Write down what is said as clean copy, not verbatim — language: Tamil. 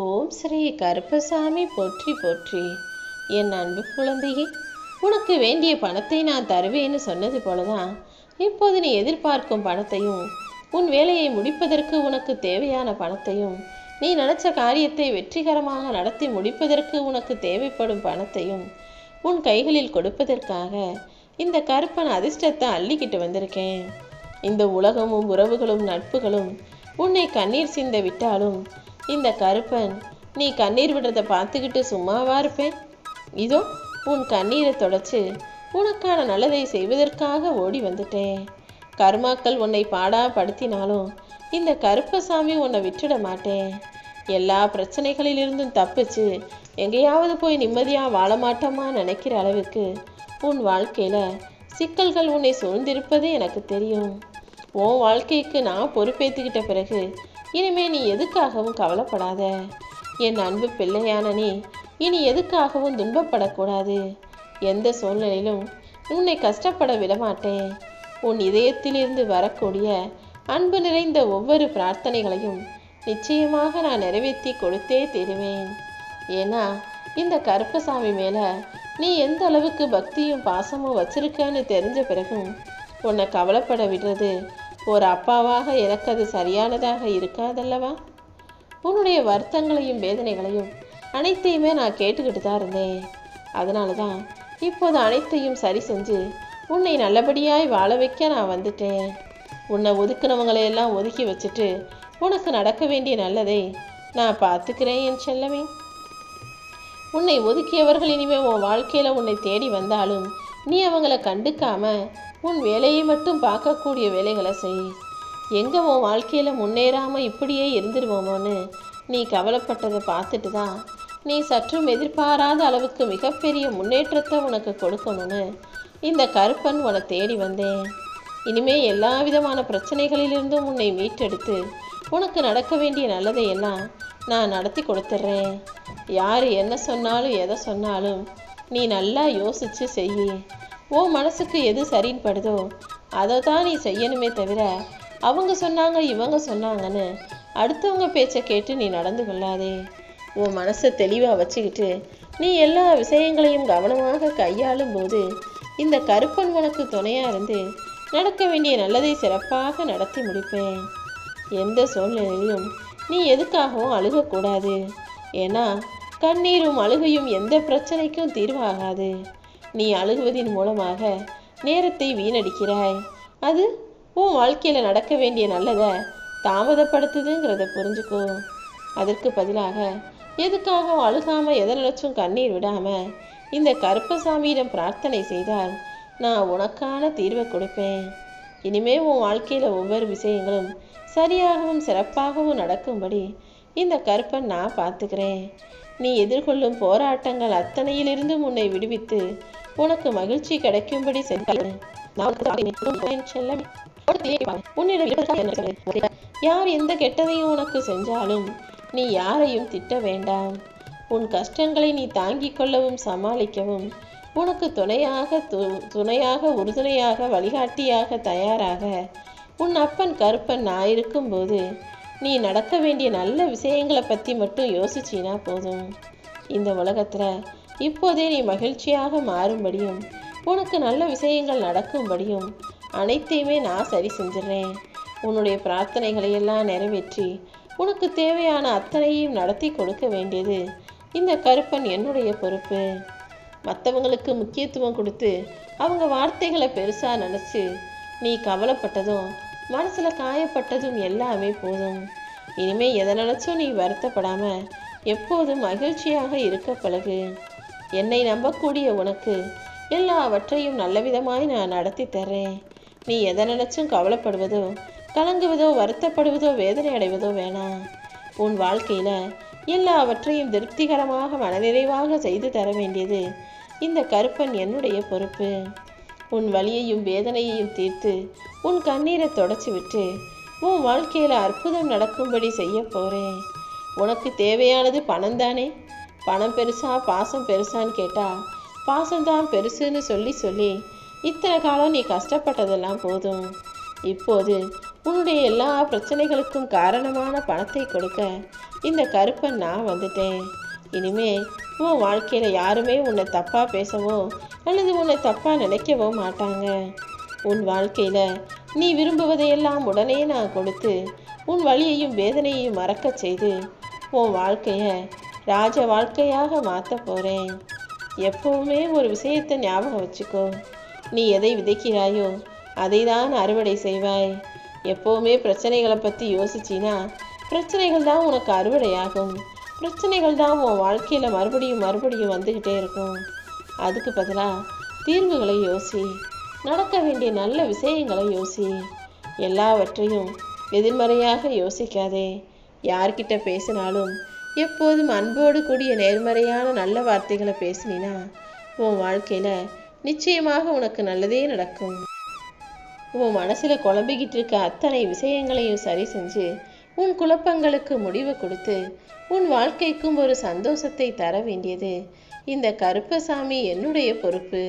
ஓம் ஸ்ரீ கருப்பசாமி போற்றி போற்றி. என் அன்பு குழந்தையே, உனக்கு வேண்டிய பணத்தை நான் தருவேன்னு சொன்னது போலதான் இப்போது நீ எதிர்பார்க்கும் பணத்தையும், உன் வேலையை முடிப்பதற்கு உனக்கு தேவையான பணத்தையும், நீ நினைச்ச காரியத்தை வெற்றிகரமாக நடத்தி முடிப்பதற்கு உனக்கு தேவைப்படும் பணத்தையும் உன் கைகளில் கொடுப்பதற்காக இந்த கருப்பன் அதிர்ஷ்டத்தை அள்ளிக்கிட்டு வந்திருக்கேன். இந்த உலகமும் உறவுகளும் நட்புகளும் உன்னை கண்ணீர் சிந்த விட்டாலும் இந்த கருப்பன் நீ கண்ணீர் விடுறதை பார்த்துக்கிட்டு சும்மாவா இருப்பேன்? இதோ உன் கண்ணீரை தொடச்சு உனக்கான நல்லதை செய்வதற்காக ஓடி வந்துட்டேன். கர்மாக்கள் உன்னை பாடாப்படுத்தினாலும் இந்த கருப்பசாமி உன்னை விட்டுட மாட்டேன். எல்லா பிரச்சனைகளிலிருந்தும் தப்பிச்சு எங்கேயாவது போய் நிம்மதியாக வாழ மாட்டோமா நினைக்கிற அளவுக்கு உன் வாழ்க்கையில் சிக்கல்கள் உன்னை சூழ்ந்திருப்பது எனக்கு தெரியும். உன் வாழ்க்கைக்கு நான் பொறுப்பேற்றுக்கிட்ட பிறகு இனிமே நீ எதுக்காகவும் கவலைப்படாத. என் அன்பு பிள்ளையான நீ இனி எதுக்காகவும் துன்பப்படக்கூடாது. எந்த சூழ்நிலையிலும் உன்னை கஷ்டப்பட விடமாட்டேன். உன் இதயத்திலிருந்து வரக்கூடிய அன்பு நிறைந்த ஒவ்வொரு பிரார்த்தனைகளையும் நிச்சயமாக நான் நிறைவேற்றி கொடுத்தே தருவேன். ஏன்னா இந்த கருப்பசாமி மேலே நீ எந்த அளவுக்கு பக்தியும் பாசமும் வச்சிருக்கன்னு தெரிஞ்ச பிறகும் உன்னை கவலைப்பட விடுறது ஒரு அப்பாவாக எனக்கு அது சரியானதாக இருக்காதல்லவா? உன்னுடைய வருத்தங்களையும் வேதனைகளையும் அனைத்தையுமே நான் கேட்டுக்கிட்டு தான் இருந்தேன். அதனால தான் இப்போது அனைத்தையும் சரி செஞ்சு உன்னை நல்லபடியாய் வாழ வைக்க நான் வந்துட்டேன். உன்னை ஒதுக்குனவங்களையெல்லாம் ஒதுக்கி வச்சுட்டு உனக்கு நடக்க வேண்டிய நல்லதை நான் பார்த்துக்கிறேன் என் செல்லமே. உன்னை ஒதுக்கியவர்கள் இனிமேல் உன் வாழ்க்கையில் உன்னை தேடி வந்தாலும் நீ அவங்கள கண்டுக்காம உன் வேலையை மட்டும் பார்க்கக்கூடிய வேலைகளை செய். எங்கே உன் வாழ்க்கையில் முன்னேறாமல் இப்படியே இருந்துருவோமோன்னு நீ கவலைப்பட்டதை பார்த்துட்டு தான் நீ சற்றும் எதிர்பாராத அளவுக்கு மிகப்பெரிய முன்னேற்றத்தை உனக்கு கொடுக்கணும்னு இந்த கருப்பன் உன்னை தேடி வந்தேன். இனிமே எல்லா விதமான பிரச்சனைகளிலிருந்தும் உன்னை மீட்டெடுத்து உனக்கு நடக்க வேண்டிய நல்லதை எல்லாம் நான் நடத்தி கொடுத்துட்றேன். யார் என்ன சொன்னாலும் எதை சொன்னாலும் நீ நல்லா யோசித்து செய். உன் மனசுக்கு எது சரின்னு படுதோ அதை தான் நீ செய்யணுமே தவிர அவங்க சொன்னாங்க இவங்க சொன்னாங்கன்னு அடுத்தவங்க பேச்சை கேட்டு நீ நடந்து கொள்ளாதே. உன் மனசை தெளிவாக வச்சுக்கிட்டு நீ எல்லா விஷயங்களையும் கவனமாக கையாளும் போது இந்த கருப்பன் உனக்கு துணையாக இருந்து நடக்க வேண்டிய நல்லதை சிறப்பாக நடத்தி முடிப்பேன். எந்த சூழ்நிலையிலும் நீ எதுக்காகவும் அழுகக்கூடாது. ஏன்னா கண்ணீரும் அழுகையும் எந்த பிரச்சனைக்கும் தீர்வாகாது. நீ அழுகுவதின் மூலமாக நேரத்தை வீணடிக்கிறாய். அது உன் வாழ்க்கையில் நடக்க வேண்டிய நல்லதை தாமதப்படுத்துதுங்கிறத புரிஞ்சுக்கோ. அதற்கு பதிலாக எதுக்காக அழுகாமல் எதை நினைச்சும் கண்ணீர் விடாமல் இந்த கருப்பசாமியிடம் பிரார்த்தனை செய்தால் நான் உனக்கான தீர்வை கொடுப்பேன். இனிமே உன் வாழ்க்கையில் ஒவ்வொரு விஷயங்களும் சரியாகவும் சிறப்பாகவும் நடக்கும்படி இந்த கருப்பன் நான் பார்த்துக்கிறேன். நீ எதிர்கொள்ளும் போராட்டங்கள் அத்தனையிலிருந்தும் உன்னை விடுவித்து உனக்கு மகிழ்ச்சி கிடைக்கும்படி யார் எந்த கெட்டதையும் உனக்கு செஞ்சாலும் நீ யாரையும் திட்ட வேண்டாம். உன் கஷ்டங்களை நீ தாங்கிக் கொள்ளவும் சமாளிக்கவும் உனக்கு துணையாக உறுதுணையாக வழிகாட்டியாக தயாராக உன் அப்பன் கருப்பன் நான் இருக்கும்போது நீ நடக்க வேண்டிய நல்ல விஷயங்களை பற்றி மட்டும் யோசிச்சினா போதும். இந்த உலகத்தில் இப்போதே நீ மகிழ்ச்சியாக மாறும்படியும் உனக்கு நல்ல விஷயங்கள் நடக்கும்படியும் அனைத்தையுமே நான் சரி செஞ்சிடறேன். உன்னுடைய பிரார்த்தனைகளையெல்லாம் நிறைவேற்றி உனக்கு தேவையான அத்தனையும் நடத்தி கொடுக்க வேண்டியது இந்த கருப்பன் என்னுடைய பொறுப்பு. மற்றவங்களுக்கு முக்கியத்துவம் கொடுத்து அவங்க வார்த்தைகளை பெருசாக நினச்சி நீ கவலைப்பட்டதும் மனசில் காயப்பட்டதும் எல்லாமே போதும். இனிமே எதை நினச்சும் நீ வருத்தப்படாமல் எப்போதும் மகிழ்ச்சியாக இருக்க பழகு. என்னை நம்பக்கூடிய உனக்கு எல்லாவற்றையும் நல்ல விதமாய் நான் நடத்தி தர்றேன். நீ எதை நினச்சும் கவலைப்படுவதோ கலங்குவதோ வருத்தப்படுவதோ வேதனை அடைவதோ வேணாம். உன் வாழ்க்கையில் எல்லாவற்றையும் திருப்திகரமாக மனநிறைவாக செய்து தர வேண்டியது இந்த கருப்பன் என்னுடைய பொறுப்பு. உன் வலியையும் வேதனையையும் தீர்த்து உன் கண்ணீரை தொடச்சி விட்டு உன் வாழ்க்கையில் அற்புதம் நடக்கும்படி செய்ய போகிறேன். உனக்கு தேவையானது பணம் தானே? பணம் பெருசா பாசம் பெருசான்னு கேட்டால் பாசம்தான் பெருசுன்னு சொல்லி இத்தனை காலம் நீ கஷ்டப்பட்டதெல்லாம் போதும். இப்போது உன்னுடைய எல்லா பிரச்சனைகளுக்கும் காரணமான பணத்தை கொடுக்க இந்த கருப்பன் நான் வந்துட்டேன். இனிமே உன் வாழ்க்கையில் யாருமே உன்னை தப்பாக பேசவோ அல்லது உன்னை தப்பாக நினைக்கவோ மாட்டாங்க. உன் வாழ்க்கையில் நீ விரும்புவதையெல்லாம் உடனே நான் கொடுத்து உன் வலியையும் வேதனையையும் மறக்க செய்து உன் வாழ்க்கையை ராஜ வாழ்க்கையாக மாற்ற போகிறேன். எப்பவுமே ஒரு விஷயத்தை ஞாபகம் வச்சுக்கோ, நீ எதை விதைக்கிறாயோ அதை தான் அறுவடை செய்வாய். எப்போவுமே பிரச்சனைகளை பற்றி யோசிச்சின்னா பிரச்சனைகள் தான் உனக்கு அறுவடையாகும். பிரச்சனைகள் தான் உன் வாழ்க்கையில் மறுபடியும் மறுபடியும் வந்துக்கிட்டே இருக்கும். அதுக்கு பதிலாக தீர்வுகளை யோசி, நடக்க வேண்டிய நல்ல விஷயங்களை யோசி. எல்லாவற்றையும் எதிர்மறையாக யோசிக்காதே. யார்கிட்ட பேசினாலும் எப்போதும் அன்போடு கூடிய நேர்மறையான நல்ல வார்த்தைகளை பேசினா உன் வாழ்க்கையில் நிச்சயமாக உனக்கு நல்லதே நடக்கும். உன் மனசில் குழம்பிக்கிட்டு இருக்க அத்தனை விஷயங்களையும் சரி செஞ்சு உன் குழப்பங்களுக்கு முடிவு கொடுத்து உன் வாழ்க்கைக்கும் ஒரு சந்தோஷத்தை தர வேண்டியது இந்த கருப்பசாமி என்னுடைய பொறுப்பு.